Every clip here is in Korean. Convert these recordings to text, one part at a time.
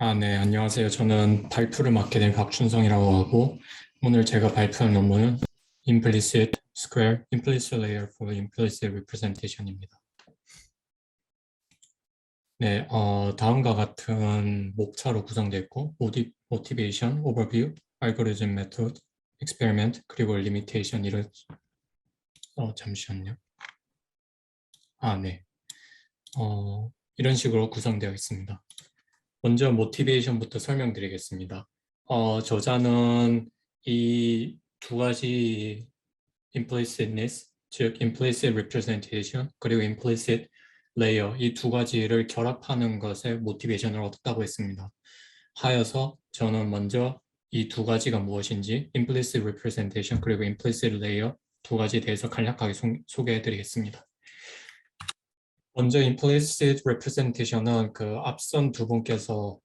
네, 안녕하세요. 저는 발표를 맡게 된 박준성이라고 하고, 오늘 제가 발표한 논문은 Implicit Square, Implicit Layer for Implicit Representation입니다. 네, 다음과 같은 목차로 구성되어 있고, Motivation, Overview, Algorithm Method, Experiment, 그리고 Limitation, 잠시만요. 네. 이런 식으로 구성되어 있습니다. 먼저 모티베이션부터 설명드리겠습니다. 저자는 이 두 가지 implicitness, 즉 implicit representation 그리고 implicit layer 이 두 가지를 결합하는 것에 모티베이션을 얻었다고 했습니다. 하여서 저는 먼저 이 두 가지가 무엇인지 implicit representation 그리고 implicit layer 두 가지에 대해서 간략하게 소개해드리겠습니다. 먼저 implicit representation은 그 앞선 두 분께서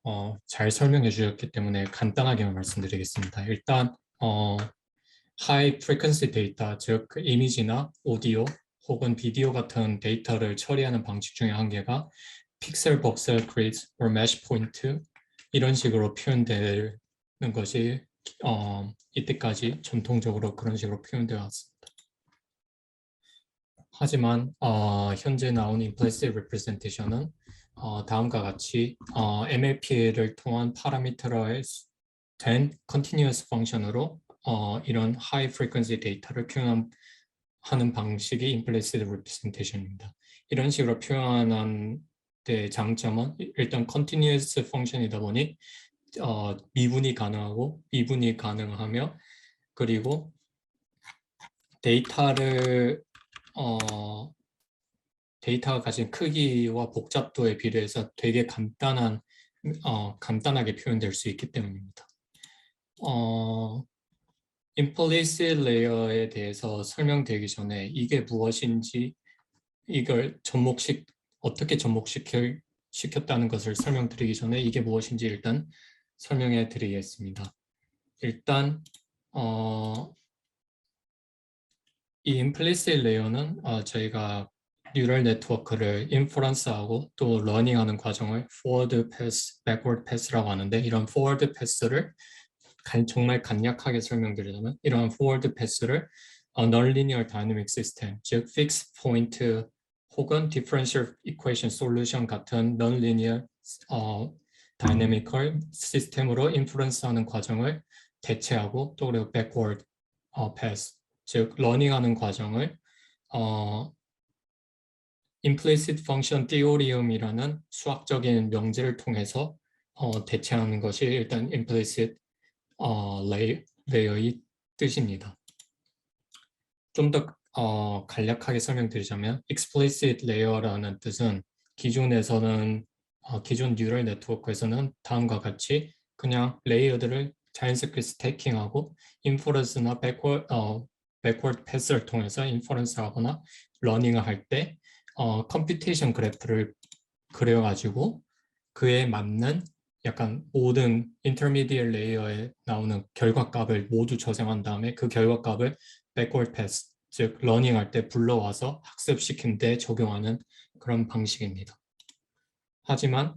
잘 설명해 주셨기 때문에 간단하게만 말씀드리겠습니다. 일단 high frequency 데이터, 즉 이미지나 오디오 혹은 비디오 같은 데이터를 처리하는 방식 중에 한 개가 픽셀, 복셀, 그리드, or mesh point 이런 식으로 표현되는 것이 이때까지 전통적으로 그런 식으로 표현되어 왔습니다. 하지만 현재 나온 implicit representation은 다음과 같이 MLP를 통한 파라미터화된 continuous function으로 이런 high frequency 데이터를 표현하는 방식이 implicit representation입니다. 이런 식으로 표현한 데 장점은 일단 continuous function이다 보니 미분이 가능하고 미분이 가능하며 그리고 데이터가 가진 크기와 복잡도에 비례해서 되게 간단하게 표현될 수 있기 때문입니다. implicit layer에 대해서 설명드리기 전에 이게 무엇인지 이걸 어떻게 접목시켰다는 것을 설명드리기 전에 이게 무엇인지 일단 설명해 드리겠습니다. 일단 이 implicit layer는 저희가 뉴럴 네트워크를 인퍼런스하고 또 러닝하는 과정을 forward pass, backward pass라고 하는데 이런 forward pass를 정말 간략하게 설명드리자면 이러한 forward pass를 nonlinear dynamic system, 즉 fixed point 혹은 differential equation solution 같은 nonlinear dynamical 시스템으로 인프루언스하는 과정을 대체하고 또 그리고 backward pass, 즉 러닝하는 과정을 implicit function theorem이라는 수학적인 명제를 통해서 대체하는 것이 일단 implicit layer의 뜻입니다. 좀 더 간략하게 설명드리자면 explicit layer라는 뜻은 기존 뉴럴 네트워크에서는 다음과 같이 그냥 레이어들을 자연스럽게 스태킹하고 인퍼런스나 backward pass를 통해서 인퍼런스 하거나 러닝을 할 때 컴퓨테이션 그래프를 그려가지고 그에 맞는 약간 모든 인터미디얼 레이어에 나오는 결과값을 모두 저장한 다음에 그 결과값을 backward pass, 즉 러닝할 때 불러와서 학습시킨 데 적용하는 그런 방식입니다. 하지만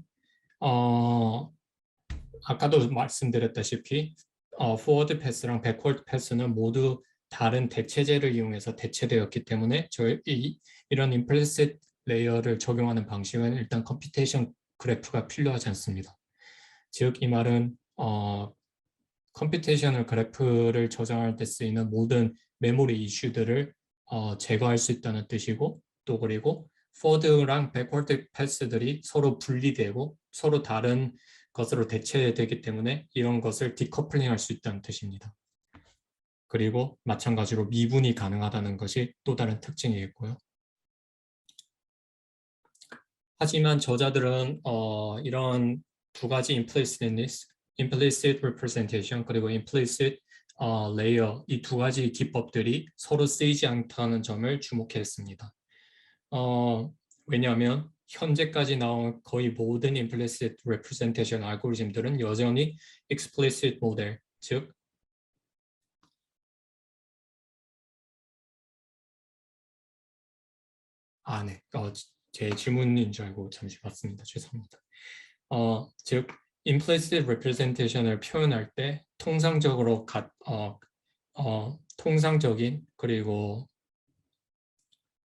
아까도 말씀드렸다시피 forward pass랑 backward pass는 모두 다른 대체제를 이용해서 대체되었기 때문에 이런 implicit 레이어를 적용하는 방식은 일단 컴퓨테이션 그래프가 필요하지 않습니다. 즉 이 말은 컴퓨테이셔널 그래프를 저장할 때 쓰이는 모든 메모리 이슈들을 제거할 수 있다는 뜻이고 또 그리고 forward랑 backward 패스들이 서로 분리되고 서로 다른 것으로 대체되기 때문에 이런 것을 디커플링 할 수 있다는 뜻입니다. 그리고 마찬가지로 미분이 가능하다는 것이 또 다른 특징이겠고요. 하지만 저자들은 이런 두 가지 implicit representation 그리고 implicit layer 이 두 가지 기법들이 서로 쓰이지 않다는 점을 주목했습니다. 왜냐하면 현재까지 나온 거의 모든 implicit representation 알고리즘들은 여전히 explicit 모델, 즉 네. 제 질문인 줄 알고 잠시 봤습니다. 죄송합니다. 즉 implicit representation을 표현할 때 통상적으로 통상적인 그리고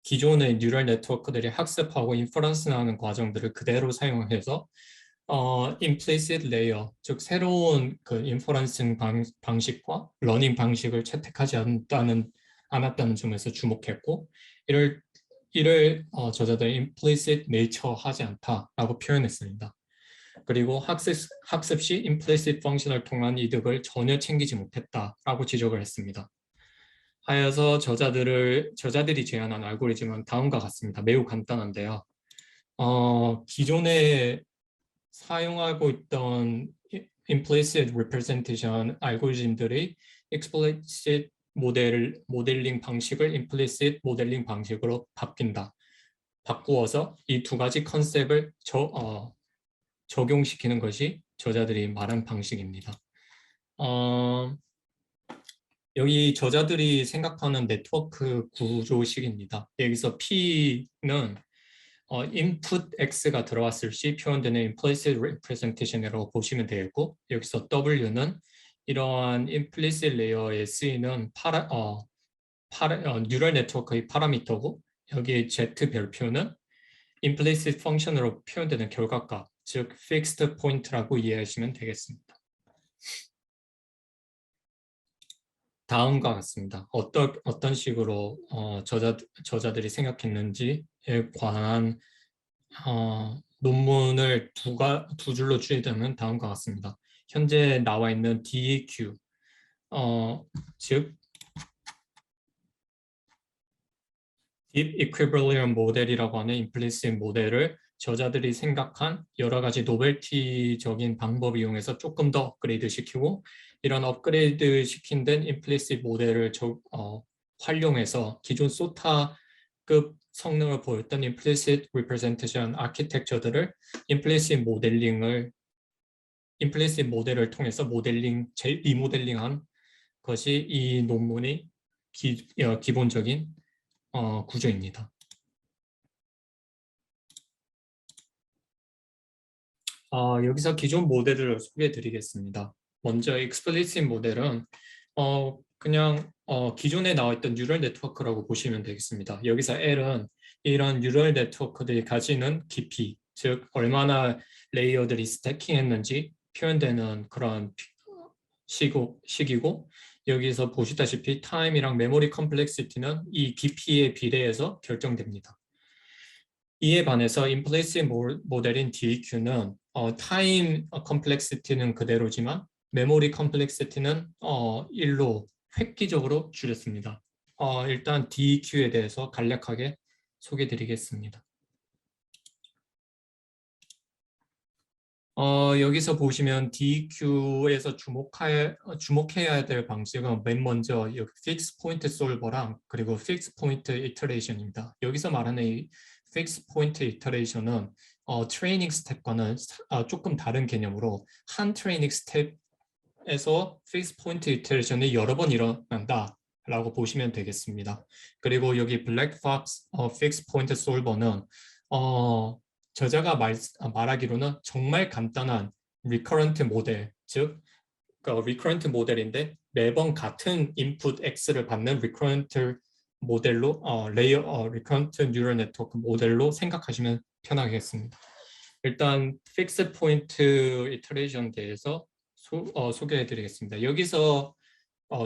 기존의 뉴럴 네트워크들이 학습하고 인퍼런스하는 과정들을 그대로 사용해서 implicit layer, 즉 새로운 그 인퍼런싱 방식과 러닝 방식을 채택하지 않았다는 점에서 주목했고, 이를 저자들이 implicit nature 하지 않다라고 표현했습니다. 그리고 학습 시 implicit function을 통한 이득을 전혀 챙기지 못했다라고 지적을 했습니다. 하여서 저자들이 제안한 알고리즘은 다음과 같습니다. 매우 간단한데요. 기존에 사용하고 있던 implicit representation 알고리즘들이 explicit 모델링 방식을 implicit 모델링 방식으로 바꾸어서 이 두 가지 컨셉을 적용시키는 것이 저자들이 말한 방식입니다. 여기 저자들이 생각하는 네트워크 구조식입니다. 여기서 P는 input X가 들어왔을 시 표현되는 implicit representation이라고 보시면 되겠고, 여기서 W는 이러한 implicit layer에 쓰이는 뉴럴 네트워크의 파라미터고, 여기 Z 별표는 implicit function으로 표현되는 결과값, 즉 fixed point라고 이해하시면 되겠습니다. 다음과 같습니다. 어떤 식으로 저자들이 생각했는지에 관한 논문을 두 줄로 줄이자면 다음과 같습니다. 현재 나와 있는 DEQ, 즉 Deep Equilibrium 모델이라고 하는 implicit 모델을 저자들이 생각한 여러 가지 노벨티적인 방법을 이용해서 조금 더 업그레이드 시키고, 이런 업그레이드 시킨 된 implicit 모델을 활용해서 기존 소타급 성능을 보였던 implicit representation 아키텍처들을 implicit 모델을 통해서 리모델링한 것이 이 논문의 기본적인 구조입니다. 여기서 기존 모델을 소개해 드리겠습니다. 먼저 explicit 모델은 그냥 기존에 나와 있던 뉴럴 네트워크라고 보시면 되겠습니다. 여기서 L은 이런 뉴럴 네트워크들이 가지는 깊이, 즉 얼마나 레이어들이 스태킹했는지 표현되는 그런 시기고, 여기서 보시다시피 타임이랑 메모리 컴플렉시티는 이 깊이에 비례해서 결정됩니다. 이에 반해서 implicit 모델인 DEQ는 타임 컴플렉시티는 그대로지만 메모리 컴플렉시티는 1로 획기적으로 줄였습니다. 일단 DEQ에 대해서 간략하게 소개드리겠습니다. 여기서 보시면 DEQ에서 주목해야 될 방식은 맨 먼저 여기 fixed point solver랑 그리고 fixed point iteration입니다. 여기서 말하는 이 fixed point iteration은 트레이닝 스텝과는 조금 다른 개념으로 한 트레이닝 스텝에서 fixed point iteration이 여러 번 일어난다 라고 보시면 되겠습니다. 그리고 여기 black box fixed point solver는 저자가 말하기로는 정말 간단한 recurrent 모델, 즉 recurrent 모델인데 매번 같은 인풋 X를 받는 recurrent 모델로 recurrent neural network 모델로 생각하시면 편하겠습니다. 일단 fixed point iteration 대해서 소개해 드리겠습니다. 여기서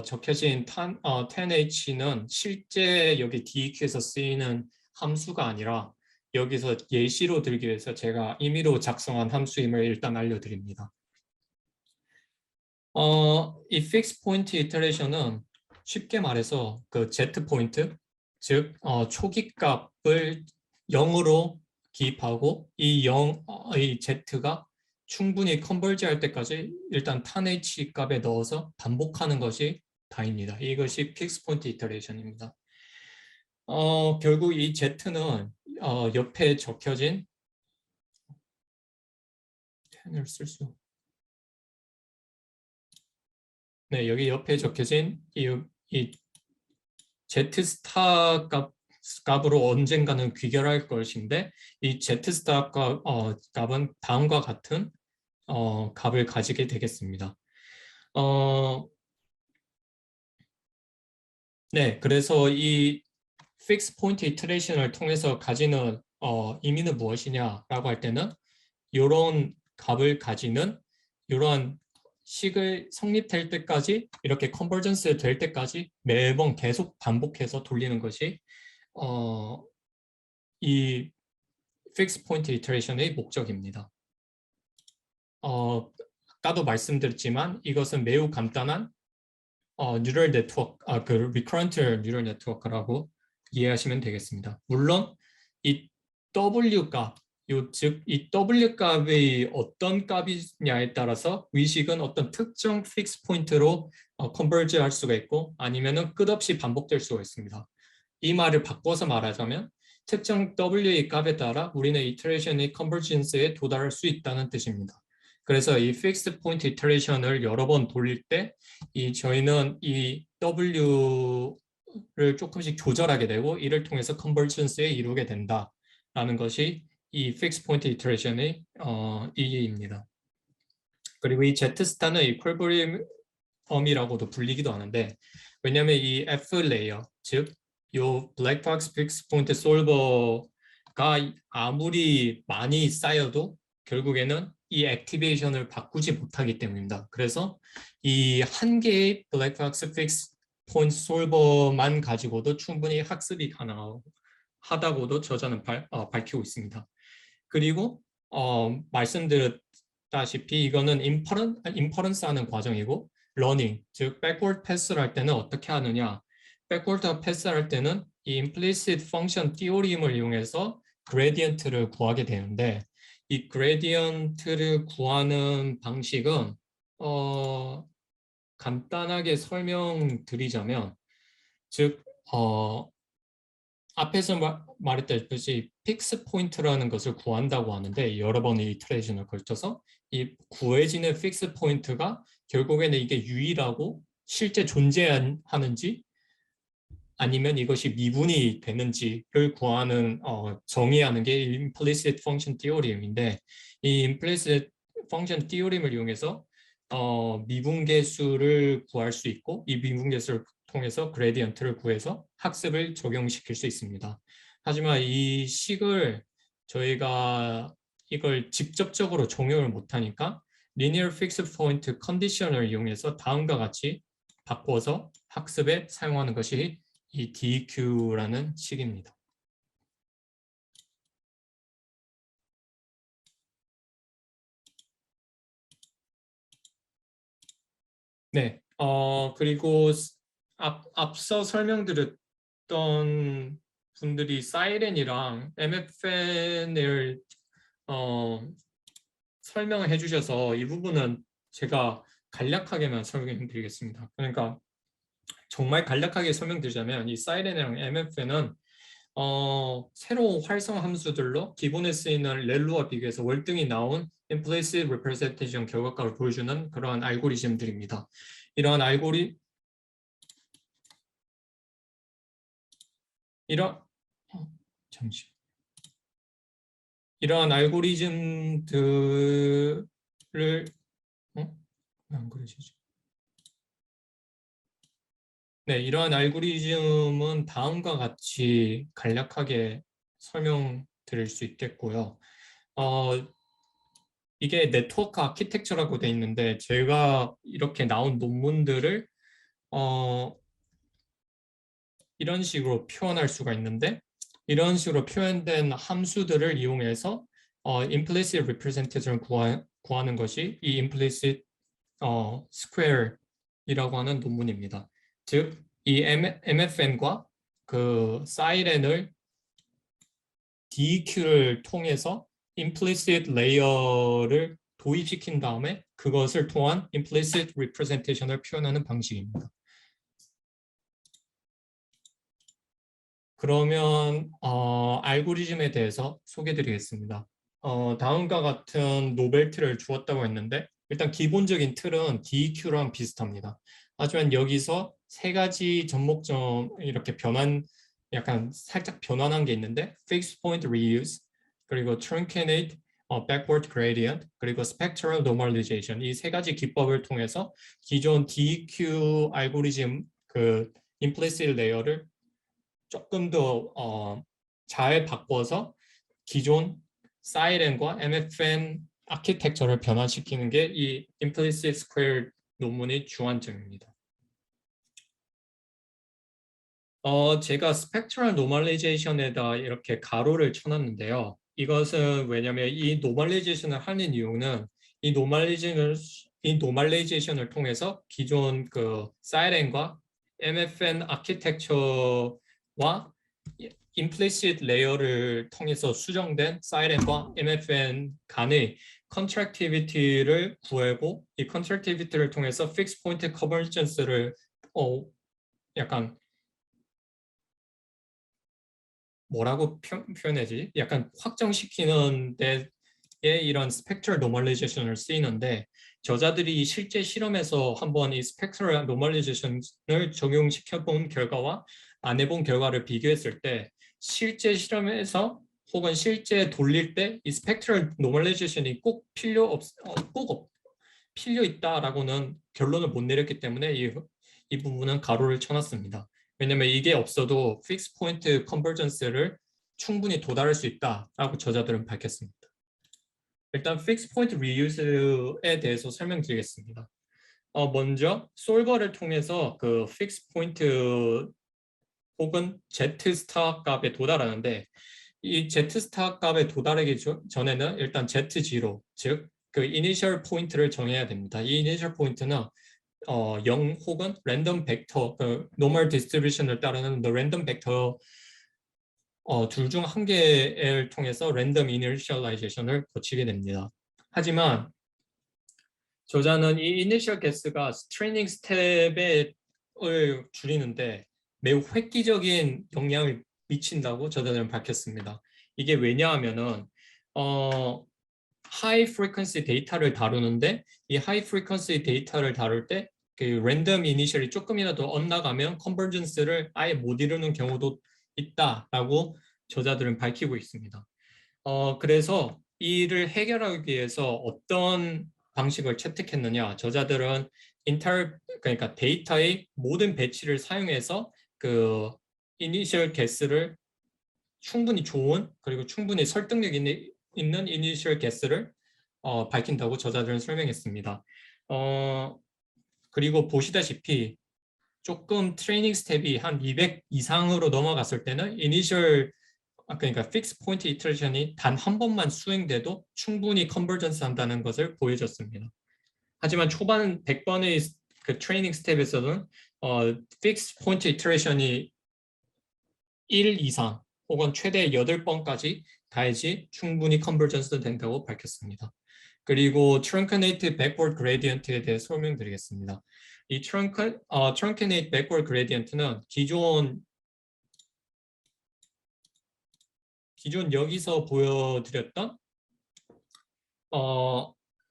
적혀진 10H는 실제 여기 DEQ에서 쓰이는 함수가 아니라 여기서 예시로 들기 위해서 제가 임의로 작성한 함수임을 일단 알려드립니다. 이 fixed point iteration은 쉽게 말해서 그 Z 포인트, 즉 초기 값을 0으로 기입하고 이 Z가 충분히 컨버지할 때까지 일단 탄H 값에 넣어서 반복하는 것이 다입니다. 이것이 fixed point iteration입니다. 결국 이 Z는 옆에 적혀진 여기 옆에 적혀진 이 Z 스타 값으로 언젠가는 귀결할 것인데 이 Z 스타 값은 다음과 같은 값을 가지게 되겠습니다. 네, 그래서 이 fixed point iteration을 통해서 가지는 의미는 무엇이냐라고 할 때는 이런 값을 가지는 이러한 식을 성립될 때까지 이렇게 컨버전스 될 때까지 매번 계속 반복해서 돌리는 것이 이 fixed point iteration의 목적입니다. 아까도 말씀드렸지만 이것은 매우 간단한 뉴럴 네트워크, 그 recurrent neural network라고 이해하시면 되겠습니다. 물론 이 W 값, 즉 이 W 값이 어떤 값이냐에 따라서 의식은 어떤 특정 픽스 포인트로 컨버지 할 수가 있고 아니면은 끝없이 반복될 수가 있습니다. 이 말을 바꿔서 말하자면 특정 W의 값에 따라 우리는 이터레이션의 컨버전스에 도달할 수 있다는 뜻입니다. 그래서 이 fixed point iteration을 여러 번 돌릴 때 저희는 이 W를 조금씩 조절하게 되고 이를 통해서 컨버전스에 이루게 된다라는 것이 이 fixed point iteration의 이해입니다. 그리고 이 Z-스타는 이퀄버리엄이라고도 불리기도 하는데 왜냐하면 이 F 레이어, 즉 요 블랙박스 픽스 포인트 솔버가 아무리 많이 쌓여도 결국에는 이 액티베이션을 바꾸지 못하기 때문입니다. 그래서 이 한 개의 블랙박스 픽스 포인트 솔버만 가지고도 충분히 학습이 가능하다고도 저자는 밝히고 있습니다. 그리고 말씀드렸다시피 이거는 인퍼런스 하는 과정이고 러닝, 즉 backward 패스를 할 때는 어떻게 하느냐 backward 패스를 할 때는 이 implicit function theorem을 이용해서 gradient를 구하게 되는데 이 gradient를 구하는 방식은 간단하게 설명드리자면 즉 앞에서 말했다시피 픽스 포인트라는 것을 구한다고 하는데 여러 번의 이터레이션을 걸쳐서 이 구해지는 픽스 포인트가 결국에는 이게 유일하고 실제 존재하는지 아니면 이것이 미분이 되는지를 구하는 정의하는 게 implicit function theorem인데 이 implicit function theorem을 이용해서 미분계수를 구할 수 있고 이 미분계수를 통해서 그레디언트를 구해서 학습을 적용시킬 수 있습니다. 하지만 이 식을 저희가 이걸 직접적으로 적용을 못하니까 linear fixed point condition을 이용해서 다음과 같이 바꿔서 학습에 사용하는 것이 이 DQ라는 식입니다. 네, 그리고 앞서 설명드렸던 분들이 사이렌이랑 MFN을 설명을 해주셔서 이 부분은 제가 간략하게만 설명드리겠습니다. 그러니까 정말 간략하게 설명드리자면 이 사이렌이랑 MFN은 새로운 활성 함수들로 기본에 쓰이는 렐루와 비교해서 월등히 나온 implicit representation 결과값을 보여주는 그러한 알고리즘들입니다. 이러한 이러한 알고리즘들을 안 그러시죠? 네, 이러한 알고리즘은 다음과 같이 간략하게 설명드릴 수 있겠고요. 이게 네트워크 아키텍처라고 돼 있는데 제가 이렇게 나온 논문들을 이런 식으로 표현할 수가 있는데 이런 식으로 표현된 함수들을 이용해서 implicit representation을 구하는 것이 이 implicit square이라고 하는 논문입니다. 즉, 이 MFN과 그 사이렌을 DEQ를 통해서 implicit layer를 도입시킨 다음에 그것을 통한 implicit representation을 표현하는 방식입니다. 그러면 알고리즘에 대해서 소개드리겠습니다. 다음과 같은 노벨 틀을 주었다고 했는데 일단 기본적인 틀은 DEQ랑 비슷합니다. 하지만 여기서 세 가지 접목점 이렇게 약간 살짝 변환한 게 있는데 fixed point reuse, 그리고 truncate backward gradient, 그리고 spectral normalization 이 세 가지 기법을 통해서 기존 DEQ 알고리즘 그 implicit layer를 조금 더 잘 바꿔서 기존 사이렌과 MFN 아키텍처를 변화시키는 게 이 implicit square 논문의 주안점입니다. 제가 스펙트럴 노멀리제이션에다 이렇게 가로를 쳐놨는데요. 이것은 왜냐하면 이 노멀리제이션을 하는 이유는 이 노멀리제이션을 통해서 기존 그 사이렌과 MFN 아키텍처와 implicit 레이어를 통해서 수정된 사이렌과 MFN 간의 컨트랙티비티를 구하고 이 컨트랙티비티를 통해서 픽스 포인트 컨버전스를 약간 뭐라고 표현하지? 약간 확정시키는 데에 이런 스펙트럴 노멀리제이션을 쓰이는데 저자들이 실제 실험에서 한번 이 스펙트럴 노멀리제이션을 적용시켜 본 결과와 안 해본 결과를 비교했을 때 실제 실험에서 혹은 실제 돌릴 때 이 스펙트럴 노멀리제이션이 꼭 필요 있다라고는 결론을 못 내렸기 때문에 이 부분은 가로를 쳐놨습니다. 왜냐하면 이게 없어도 픽스 포인트 컨버전스를 충분히 도달할 수 있다라고 저자들은 밝혔습니다. 일단 픽스 포인트 리유즈에 대해서 설명드리겠습니다. 먼저 솔버를 통해서 그 픽스 포인트 혹은 Z 스타 값에 도달하는데 이 Z 스타 값에 도달하기 전에는 일단 Z0, 즉 그 이니셜 포인트를 정해야 됩니다. 이 이니셜 포인트는 0 혹은 랜덤 벡터, 노멀 디스트리뷰션을 따르는 랜덤 벡터 둘 중 한 개를 통해서 랜덤 이니셜라이제이션을 거치게 됩니다. 하지만 저자는 이 이니셜 개수가 트레이닝 스텝을 줄이는데 매우 획기적인 영향을 미친다고 저자들은 밝혔습니다. 이게 왜냐하면은 하이 프리퀀시 데이터를 다루는데 이 하이 프리퀀시 데이터를 다룰 때 그 랜덤 이니셜이 조금이라도 엇나가면 컨버전스를 아예 못 이루는 경우도 있다라고 저자들은 밝히고 있습니다. 그래서 이를 해결하기 위해서 어떤 방식을 채택했느냐? 저자들은 그러니까 데이터의 모든 배치를 사용해서 그 이니셜 개수를 충분히 좋은 그리고 충분히 설득력 있는 이니셜 개수를 밝힌다고 저자들은 설명했습니다. 그리고 보시다시피 조금 트레이닝 스텝이 한 200 이상으로 넘어갔을 때는 이니셜 그러니까 픽스 포인트 이터레이션이 단 한 번만 수행돼도 충분히 컨버전스 한다는 것을 보여줬습니다. 하지만 초반 100번의 그 트레이닝 스텝에서는 픽스 포인트 이터레이션이 1 이상 혹은 최대 8번까지 가야지 충분히 컨버전스 된다고 밝혔습니다. 그리고 트렁커네이트 백워드 그레디언트에 대해 설명드리겠습니다. 이 트렁커네이트 백워드 그레디언트는 기존 여기서 보여드렸던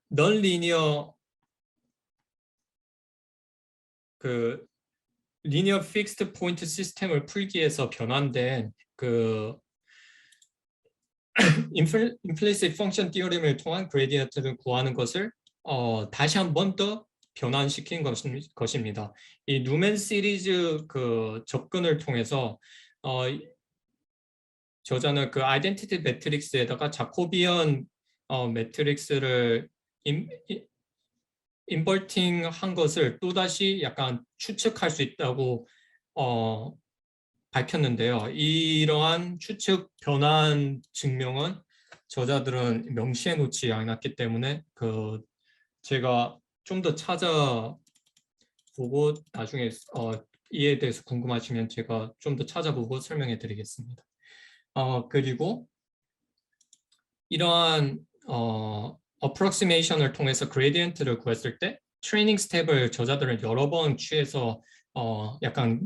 넌리니어 그 리니어 픽스드 포인트 시스템을 풀기 위해서 변환된 그 implicit function theorem을 통한 그레디언트를 구하는 것을 다시 한 번 더 변환시킨 것입니다. 이 누멘 시리즈 그 접근을 통해서 저자는 그 아이덴티티 매트릭스에다가 자코비언 매트릭스를 인버팅 한 것을 또다시 약간 추측할 수 있다고 밝혔는데요. 이러한 추측 변환 증명은 저자들은 명시해 놓지 않았기 때문에 제가 좀 더 찾아보고 나중에 이에 대해서 궁금하시면 제가 좀 더 찾아보고 설명해 드리겠습니다. 그리고 이러한 approximation을 통해서 그레디언트를 구했을 때 트레이닝 스텝을 저자들은 여러 번 취해서 약간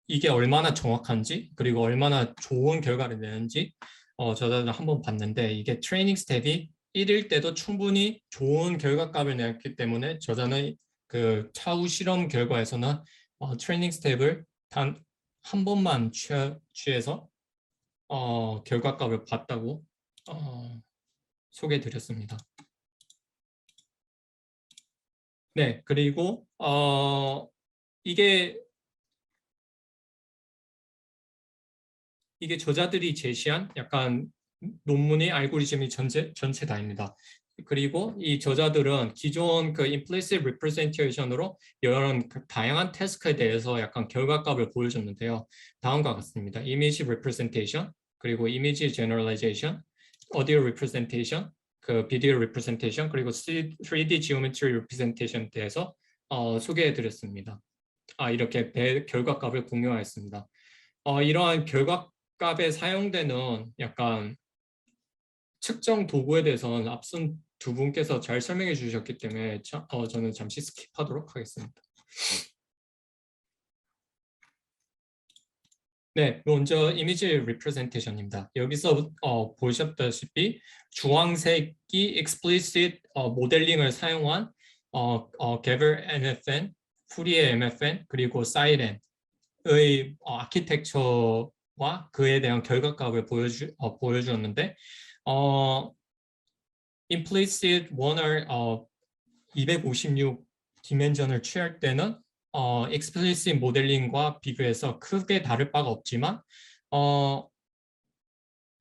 이게 얼마나 정확한지 그리고 얼마나 좋은 결과를 내는지 저자들은 한번 봤는데 이게 트레이닝 스텝이 1일 때도 충분히 좋은 결과값을 냈기 때문에 저자는 그 차후 실험 결과에서는 트레이닝 스텝을 단 한 번만 취해서 결과값을 봤다고 소개해드렸습니다. 네, 그리고 이게 저자들이 제시한 약간 논문의 알고리즘이 전체 다입니다. 그리고 이 저자들은 기존 그 implicit representation으로 이런 다양한 태스크에 대해서 약간 결과값을 보여줬는데요. 다음과 같습니다. Image representation, 그리고 image generalization, audio representation, 그 video representation, 그리고 3D geometry representation에 대해서 소개해드렸습니다. 이렇게 결과값을 공유하였습니다. 이러한 결과값에 사용되는 약간 측정 도구에 대해서는 앞선 두 분께서 잘 설명해 주셨기 때문에 저는 잠시 스킵하도록 하겠습니다. 네, 먼저 이미지 리프레젠테이션입니다. 여기서 보셨다시피 주황색이 explicit 모델링을 사용한 Gever MFN, Fourier MFN, 그리고 Siren의 아키텍처와 그에 대한 결과값을 보여주었는데 implicit 원을 256 디멘전을 취할 때는 explicit 모델링과 비교해서 크게 다를 바가 없지만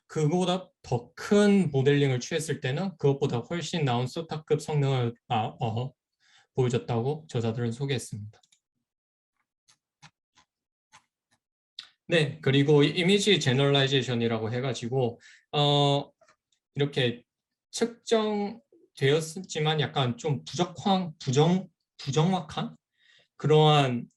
그거보다 더 큰 모델링을 취했을 때는 그것보다 훨씬 나은 소타급 성능을 보여줬다고 저자들은 소개했습니다. 네, 그리고 이미지 제너럴라이제이션이라고 해가지고 이렇게 측정되었지만 약간 좀 부정확한 그러한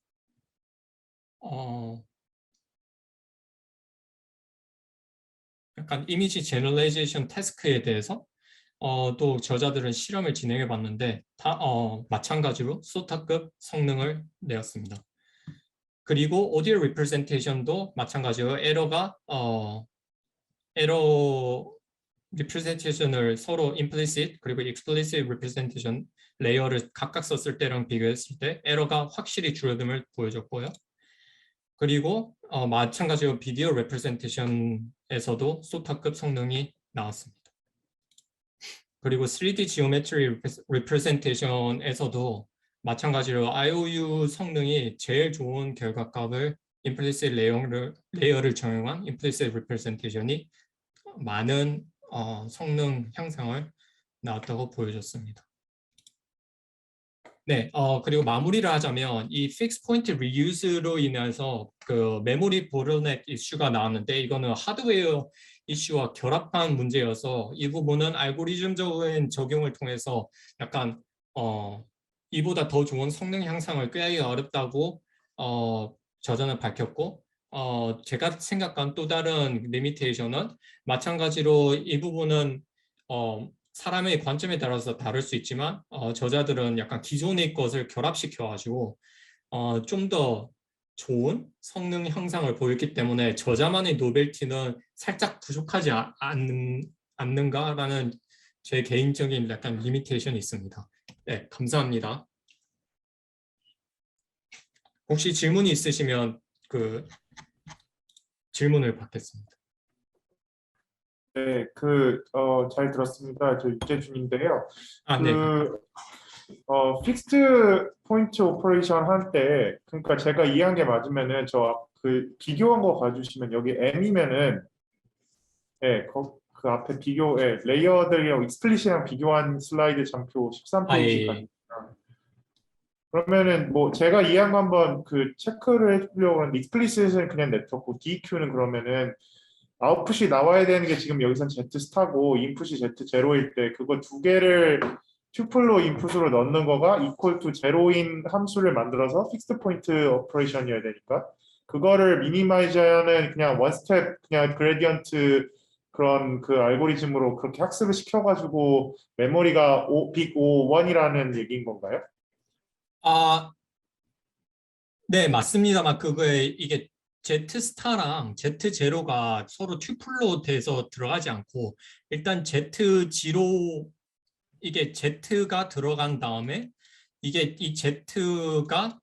약간 이미지 제너럴라이제이션 태스크에 대해서 또 저자들은 실험을 진행해 봤는데 다 마찬가지로 소타급 성능을 내었습니다. 그리고 오디오 리프레젠테이션도 마찬가지로 에러 리프레젠테이션을 서로 implicit 그리고 explicit representation 레이어를 각각 썼을 때랑 비교했을 때 에러가 확실히 줄어듦을 보여줬고요. 그리고 마찬가지로 비디오 레프레젠테이션에서도 소타급 성능이 나왔습니다. 그리고 3D Geometry Representation에서도 마찬가지로 IOU 성능이 제일 좋은 결과값을 implicit 레이어를 적용한 implicit representation이 많은 성능 향상을 나왔다고 보여줬습니다. 네, 그리고 마무리를 하자면 이 fixed point reuse로 인해서 그 메모리 보ttleneck 이슈가 나왔는데 이거는 하드웨어 이슈와 결합한 문제여서 이 부분은 알고리즘적인 적용을 통해서 약간 이보다 더 좋은 성능 향상을 꾀하기 어렵다고 저자는 밝혔고 제가 생각한 또 다른 리미테이션은 마찬가지로 이 부분은 사람의 관점에 따라서 다를 수 있지만 저자들은 약간 기존의 것을 결합시켜 가지고 좀 더 좋은 성능 향상을 보였기 때문에 저자만의 노벨티는 살짝 부족하지 않는가라는 제 개인적인 약간 리미테이션이 있습니다. 네, 감사합니다. 혹시 질문이 있으시면 그 질문을 받겠습니다. 네, 잘 들었습니다. 저 유재준인데요. 네. 픽스드 포인트 오퍼레이션 할 때, 그러니까 제가 이해한 게 맞으면은 비교한 거 봐주시면 여기 M이면은, 예, 그 앞에 레이어들이랑 익스플리시랑 비교한 슬라이드 장표 13페이지 예. 같습니다. 그러면은 뭐 제가 이해한 거 한번 체크를 해보려고 하는데 익스플리시트는 그냥 냅뒀고 DQ는 그러면은 아웃풋이 나와야 되는 게 지금 여기선 Z 스타고 인풋이 Z 제로일 때 그거 두 개를 튜플로 인풋으로 넣는 거가 이퀄 투 제로인 함수를 만들어서 픽스드 포인트 오퍼레이션이어야 되니까 그거를 미니마이저는 그냥 원 스텝 그냥 그레디언트 그런 그 알고리즘으로 그렇게 학습을 시켜가지고 메모리가 빅 O1이라는 얘기인 건가요? 네, 맞습니다만 이게 Z 스타랑 Z 제로가 서로 튜플로 돼서 들어가지 않고 일단 Z 제로 이게 Z가 들어간 다음에 이게 이 Z가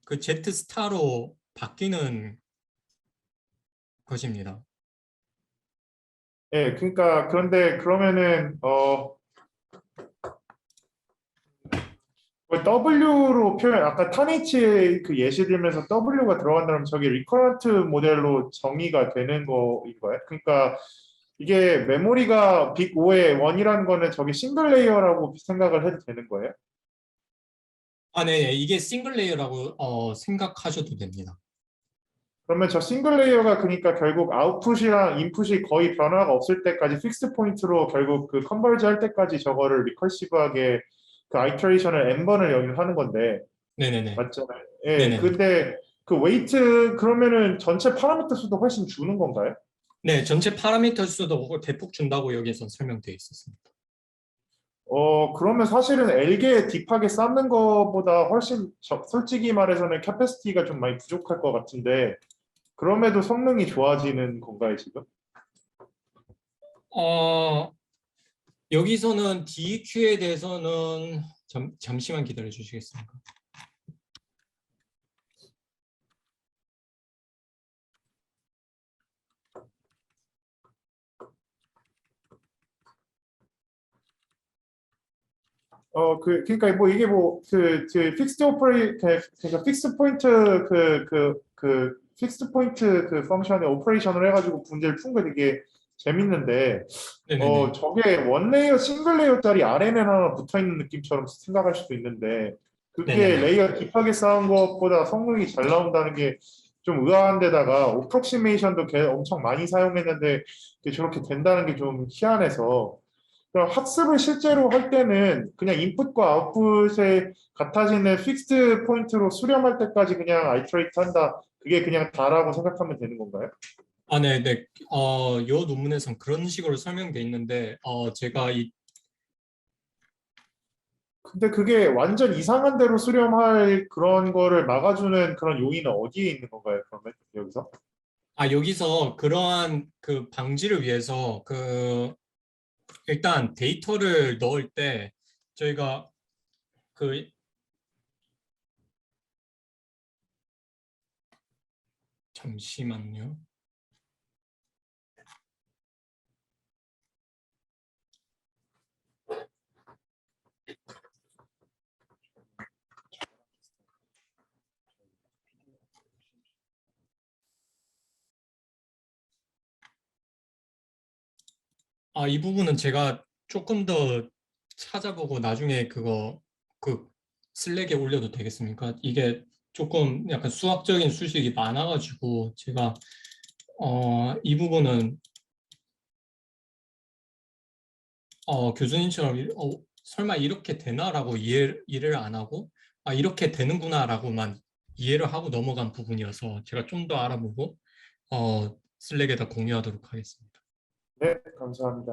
그 Z 스타로 바뀌는 것입니다. 예, 그러니까 그런데 그러면은 W로 표현, 아까 타니치 그 예시 들면서 W가 들어간다면 저게 리커런트 모델로 정의가 되는 거인 거예요? 그러니까 이게 메모리가 빅 O의 1이라는 거는 저게 싱글 레이어라고 생각을 해도 되는 거예요? 아, 네, 이게 싱글 레이어라고 생각하셔도 됩니다. 그러면 저 싱글 레이어가 그러니까 결국 아웃풋이랑 인풋이 거의 변화가 없을 때까지 픽스 포인트로 결국 그 컨버지 할 때까지 저거를 리커시브하게 그 아이터레이션을 n번을 여기를 하는 건데 네네네. 맞잖아요. 예, 네네네. 근데 그 웨이트 그러면은 전체 파라미터 수도 훨씬 주는 건가요? 네, 전체 파라미터 수도 대폭 준다고 여기서 설명되어 있었습니다. 그러면 사실은 L개 딥하게 쌓는 것보다 훨씬 솔직히 말해서는 캐패시티가 좀 많이 부족할 것 같은데 그럼에도 성능이 좋아지는 건가요, 지금? 어, 여기서는 DEQ에 대해서는 잠시만 기다려 주시겠습니까? 그러니까 뭐 이게 그 픽스드 오퍼레 그러니까 픽스 포인트 픽스드 포인트 그 펑션의 오퍼레이션을 해가지고 문제를 푼 게 되게 재밌는데 네네네. 저게 원 레이어 싱글 레이어짜리 RNN 하나 붙어 있는 느낌처럼 생각할 수도 있는데 그게 네네네. 레이어 딥하게 쌓은 것보다 성능이 잘 나온다는 게 좀 의아한 데다가 오프록시메이션도 엄청 많이 사용했는데 그게 저렇게 된다는 게 좀 희한해서 그럼 학습을 실제로 할 때는 그냥 인풋과 아웃풋에 같아지는 픽스드 포인트로 수렴할 때까지 그냥 아이트레이트 한다. 그게 그냥 다라고 생각하면 되는 건가요? 아, 네네. 요 논문에선 그런 식으로 설명돼 있는데, 제가 근데 그게 완전 이상한 대로 수렴할 그런 거를 막아주는 그런 요인은 어디에 있는 건가요? 그러면 여기서? 여기서 그러한 그 방지를 위해서 일단 데이터를 넣을 때 저희가 그, 잠시만요. 이 부분은 제가 조금 더 찾아보고 나중에 그 슬랙에 올려도 되겠습니까? 이게 조금 약간 수학적인 수식이 많아가지고 제가 이 부분은 교수님처럼 설마 이렇게 되나라고 이해를 안 하고 이렇게 되는구나라고만 이해를 하고 넘어간 부분이어서 제가 좀 더 알아보고 슬랙에다 공유하도록 하겠습니다. 네, 감사합니다.